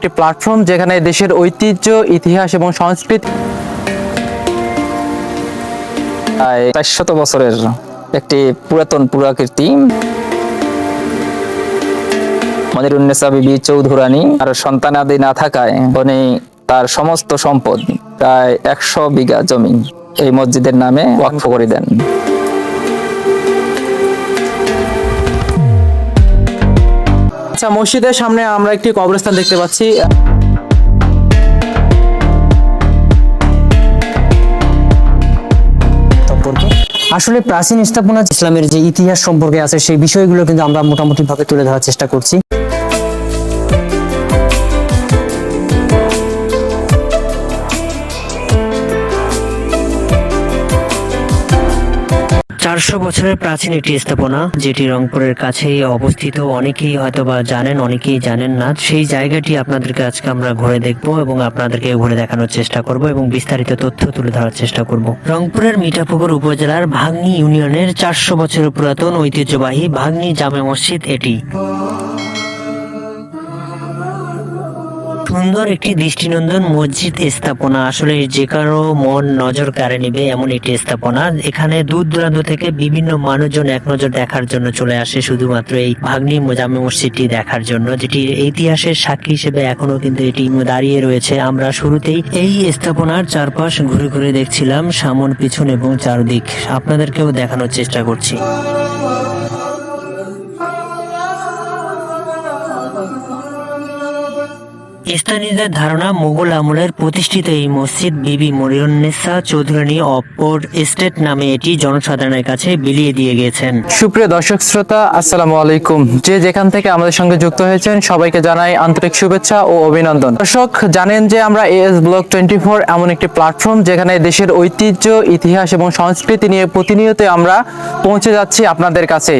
একটি প্ল্যাটফর্ম যেখানে দেশের ঐতিহ্য, ইতিহাস এবং সংস্কৃতি 400 বছরের একটি পুরাতন পুরাকীর্তি মনিরুন্নেসা বিবি চৌধুরানী আর সন্তানাদি না থাকায় উনি তার সমস্ত সম্পদ প্রায় 100 বিঘা জমি এই মসজিদের নামে ওয়াকফ করে দেন। আচ্ছা, মসজিদের সামনে আমরা একটি কবরস্থান দেখতে পাচ্ছি। আসলে প্রাচীন স্থাপনা ইসলামের যে ইতিহাস সম্পর্কে আছে সেই বিষয়গুলো কিন্তু আমরা মোটামুটি ভাবে তুলে ধরার চেষ্টা করছি। 400 বছরের প্রাচীন একটি স্থাপনা, যেটি রংপুরের কাছেই অবস্থিত। অনেকেই হয়তোবা জানেন, অনেকেই জানেন না। সেই জায়গাটি আপনাদেরকে আজকে আমরা ঘুরে দেখবো এবং আপনাদেরকে ঘুরে দেখানোর চেষ্টা করব এবং বিস্তারিত তথ্য তুলে ধরার চেষ্টা করব। রংপুরের মিঠাপুকুর উপজেলার ভাগ্নি ইউনিয়নের 400 বছরের পুরাতন ঐতিহ্যবাহী ভাগ্নি জামে মসজিদ এটি। সুন্দর একটি দৃষ্টিনন্দন মসজিদ স্থাপনা, আসলে যে কারো মন নজর কাড়ে নেবে এমন একটি স্থাপনা। এখানে দূর দূরান্ত থেকে বিভিন্ন মানুষজন এক নজর দেখার জন্য চলে আসে শুধুমাত্র এই ভাগ্নি জামে মসজিদটি দেখার জন্য, যেটি ইতিহাসের সাক্ষী হিসেবে এখনো কিন্তু এটি দাঁড়িয়ে রয়েছে। আমরা শুরুতেই এই স্থাপনার চারপাশ ঘুরে ঘুরে দেখছিলাম, সামন পিছন এবং চারদিক আপনাদেরকেও দেখানোর চেষ্টা করছি। স্থানীয়দের ধারণা, মুঘল আমলের প্রতিষ্ঠিত এই মসজিদ বিবি মনিরুন্নেসা চৌধুরানী অপর এস্টেট নামে এটি জনসাধারণের কাছে বিলিয়ে দিয়ে গেছেন। সুপ্রিয় দর্শক শ্রোতা, আসসালামু আলাইকুম। যে যেখান থেকে আমাদের সঙ্গে যুক্ত হয়েছেন সবাইকে জানাই আন্তরিক শুভেচ্ছা ও অভিনন্দন। দর্শক জানেন যে আমরা AS ব্লগ 24 এমন একটি প্ল্যাটফর্ম যেখানে দেশের ঐতিহ্য, ইতিহাস এবং সংস্কৃতি নিয়ে প্রতিনিয়ত আমরা পৌঁছে যাচ্ছি আপনাদের কাছে।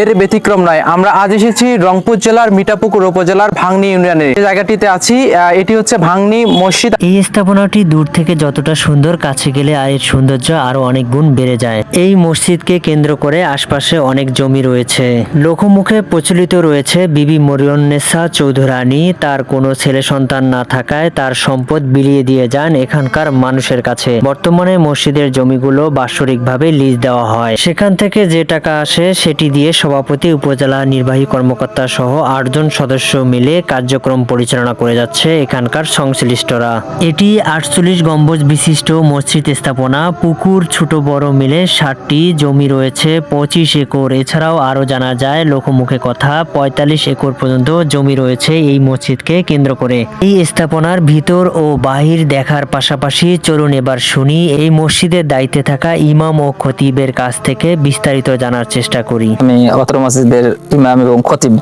এর ব্যতিক্রম নয়, আমরা আজ এসেছি রংপুর জেলার মিঠাপুকুর উপজেলার ভাগ্নি ইউনিয়নে। যে জায়গাটিতে আছি এটি হচ্ছে ভাগ্নি মসজিদ। এই স্থাপনাটি দূর থেকে যতটা সুন্দর, কাছে গেলে এর সৌন্দর্য আরো অনেক গুণ বেড়ে যায়। এই মসজিদকে কেন্দ্র করে আশপাশে অনেক জমি রয়েছে। লোকমুখে প্রচলিত রয়েছে বিবি মনিরুন্নেসা চৌধুরানী তার কোনো ছেলে সন্তান না থাকায় তার সম্পদ বিলিয়ে দিয়ে যান এখানকার মানুষের কাছে। বর্তমানে মসজিদের জমিগুলো বাৎসরিকভাবে লিজ দেওয়া হয়। সেখান থেকে যে টাকা আসে সেটি দিয়ে সভাপতি, উপজেলা নির্বাহী কর্মকর্তা সহ 8 জন সদস্য মিলে কার্যক্রম পরিচালনা করে যাচ্ছে এখানকার সংশ্লিষ্টরা। এটি 48 গম্বুজ বিশিষ্ট মসজিদ স্থাপনা। পুকুর ছোট বড় মিলে 60টি, জমি রয়েছে 25 একর। এছাড়াও আরো জানা যায় লোকমুখে কথা 45 একর পর্যন্ত জমি রয়েছে এই মসজিদকে কেন্দ্র করে। এই স্থাপনার ভিতর ও বাহির দেখার পাশাপাশি চলুন এবার শুনি এই মসজিদের দায়িত্বে থাকা ইমাম ও খতিবের কাছ থেকে বিস্তারিত জানার চেষ্টা করি। আমি অত্র মসজিদের ইমাম এবং খতিব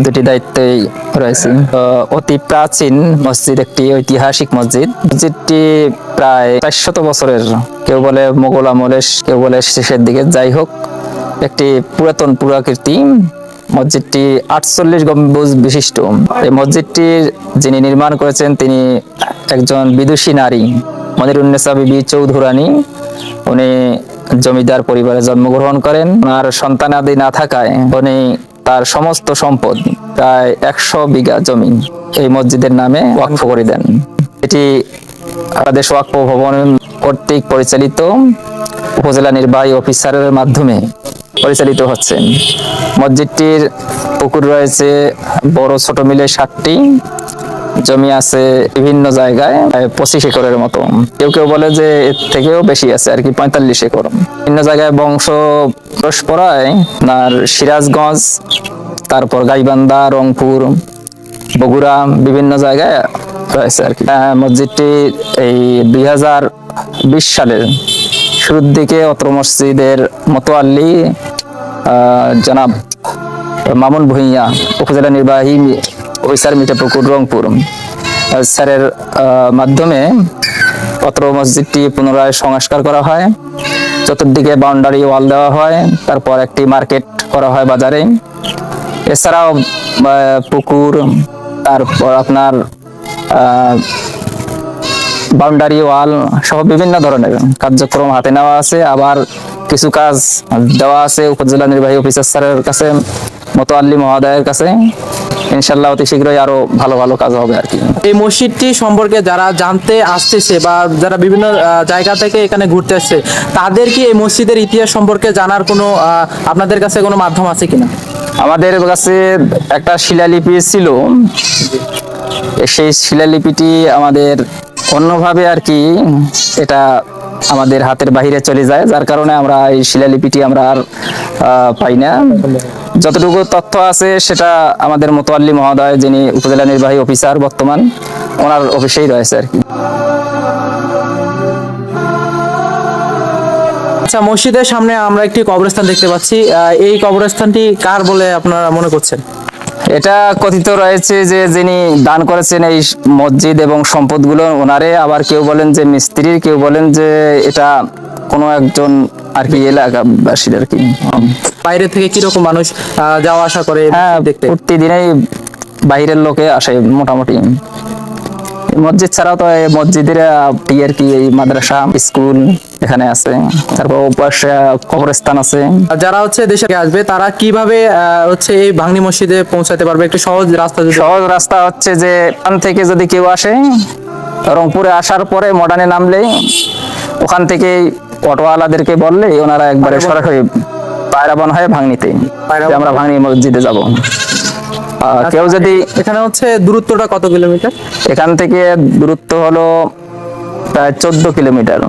দুটি দায়িত্বেই রয়েছে। অতি প্রাচীন মসজিদ, একটি ঐতিহাসিক মসজিদ। মসজিদটি প্রায় 400 বছরের, কেউ বলে মোগল আমলের, কেউ বলে শেষের দিকে। যাই হোক, একটি পুরাতন পুরাকীর্তি। মসজিদটি 48 গম্বুজ বিশিষ্ট। এই মসজিদটির যিনি নির্মাণ করেছেন তিনি একজন বিদুষী নারী, মনিরুন্নেসা বিবি চৌধুরানী। উনি জমিদার পরিবারে জন্মগ্রহণ করেন। আর সন্তানাদি না থাকায় উনি তার সমস্ত সম্পদ প্রায় 100 বিঘা জমি এই মসজিদের নামে ওয়াকফ করে দেন। এটি বাংলাদেশ ওয়াকফ ভবন কর্তৃক পরিচালিত, উপজেলা নির্বাহী অফিসারের মাধ্যমে পরিচালিত হচ্ছে। মসজিদটির পুকুর রয়েছে বড় ছোট মিলে 60টি, জমি আছে বিভিন্ন জায়গায় 25 একরের মতো। কেউ কেউ বলে যে এর থেকেও বেশি আছে আর কি, 45 একর। বিভিন্ন জায়গায় বংশ পরস্পরায় আপনার সিরাজগঞ্জ, তারপর গাইবান্ধা, রংপুর, বগুড়া, বিভিন্ন জায়গায় রয়েছে আর কি। মসজিদটি এই 2020 সালের শুরুর দিকে অত্র মসজিদের মোতোয়াল্লি জনাব মামুন ভূঁইয়া, উপজেলা নির্বাহী অফিসার, মিঠাপুকুর, রংপুর, স্যারের মাধ্যমে অত্র মসজিদটি পুনরায় সংস্কার করা হয়। চতুর্দিকে বাউন্ডারি ওয়াল দেওয়া হয়, তারপর একটি মার্কেট করা হয় বাজারে। এছাড়াও পুকুর, তারপর আপনার বাউন্ডারি ওয়াল সহ বিভিন্ন ধরনের কার্যক্রম হাতে নেওয়া আছে। আবার কিছু কাজ দেওয়া আছে উপজেলা নির্বাহী অফিসার স্যারের কাছে, মোতাল্লি মহোদয়ের কাছে। ইনশাল্লাহ অতি শীঘ্রই আরো ভালো ভালো কাজ হবে আর কি। এই মসজিদটি সম্পর্কে যারা জানতে আসতেছে বা যারা বিভিন্ন জায়গা থেকে এখানে ঘুরতে আসছে, তাদের কি এই মসজিদের ইতিহাস সম্পর্কে জানার কোনো আপনাদের কাছে কোনো মাধ্যম আছে কিনা? আমাদের কাছে একটা শিলালিপি ছিল, সেই শিলালিপিটি আমাদের অন্যভাবে আর কি এটা আমাদের হাতের বাহিরে চলে যায়, যার কারণে আমরা এই শিলালিপিটি আমরা আর পাই না। যতটুকু তথ্য আছে সেটা আমাদের মোতাল্লি মহোদয়, যিনি উপজেলা নির্বাহী অফিসার বর্তমান, ওনার অফিসেই রয়েছে আর কি। আচ্ছা, মসজিদের সামনে আমরা একটি কবরস্থান দেখতে পাচ্ছি, এই কবরস্থানটি কার বলে আপনারা মনে করছেন? এটা কথিত রয়েছে যে যিনি দান করেছেন এই মসজিদ এবং সম্পদগুলো ওনারে, আবার কেউ বলেন যে মিস্ত্রির, কেউ বলেন যে এটা কোনো একজন আর কি এলাকাবাসীর আর কি। বাইরে থেকে কিরকম মানুষ যাওয়া আসা করে হ্যাঁ, দেখতে? প্রতিদিনই বাইরের লোকে আসে মোটামুটি। মসজিদ ছাড়াও তো এই মসজিদের আর কি এই মাদ্রাসা স্কুল এখানে আছে, তারপর পাশে কবরস্থান আছে। যারা হচ্ছে দেশে আসবে তারা কিভাবে হচ্ছে এই ভাঙনি মসজিদে পৌঁছাতে পারবে? একটু সহজ রাস্তা যদি। সহজ রাস্তা হচ্ছে যে এখান থেকে যদি কেউ আসে, রংপুরে আসার পরে মডার্নে নামলে ওখান থেকে অটোওয়ালাদেরকে বললে ওনারা একবারে সরাসরি পায়রাবন হয়ে ভাঙনিতে, যে আমরা ভাঙনি মসজিদে যাব। কেউ যদি এখানে হচ্ছে দূরত্বটা কত কিলোমিটার? এখান থেকে দূরত্ব হলো প্রায় 14 কিলোমিটার।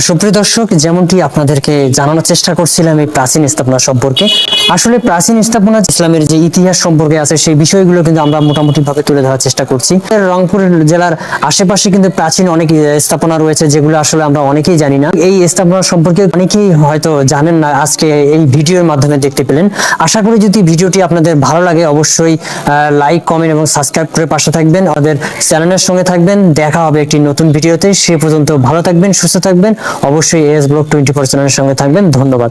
সুপ্রিয় দর্শক, যেমনটি আপনাদেরকে জানানোর চেষ্টা করছিলাম এই প্রাচীন স্থাপনা সম্পর্কে, আসলে প্রাচীন স্থাপনা ইসলামের যে ইতিহাস সম্পর্কে আছে সেই বিষয়গুলো কিন্তু আমরা মোটামুটি ভাবে তুলে ধরার চেষ্টা করছি। রংপুর জেলার আশেপাশে কিন্তু প্রাচীন অনেক স্থাপনা রয়েছে যেগুলো আসলে আমরা অনেকেই জানি না। এই স্থাপনা সম্পর্কে অনেকেই হয়তো জানেন না, আজকে এই ভিডিওর মাধ্যমে দেখতে পেলেন। আশা করি যদি ভিডিওটি আপনাদের ভালো লাগে অবশ্যই লাইক, কমেন্ট এবং সাবস্ক্রাইব করে পাশে থাকবেন, আমাদের চ্যানেলের সঙ্গে থাকবেন। দেখা হবে একটি নতুন ভিডিওতে, সে পর্যন্ত ভালো থাকবেন, সুস্থ থাকবেন। অবশ্যই AS Blog 24 চ্যানেলের সঙ্গে থাকবেন। ধন্যবাদ।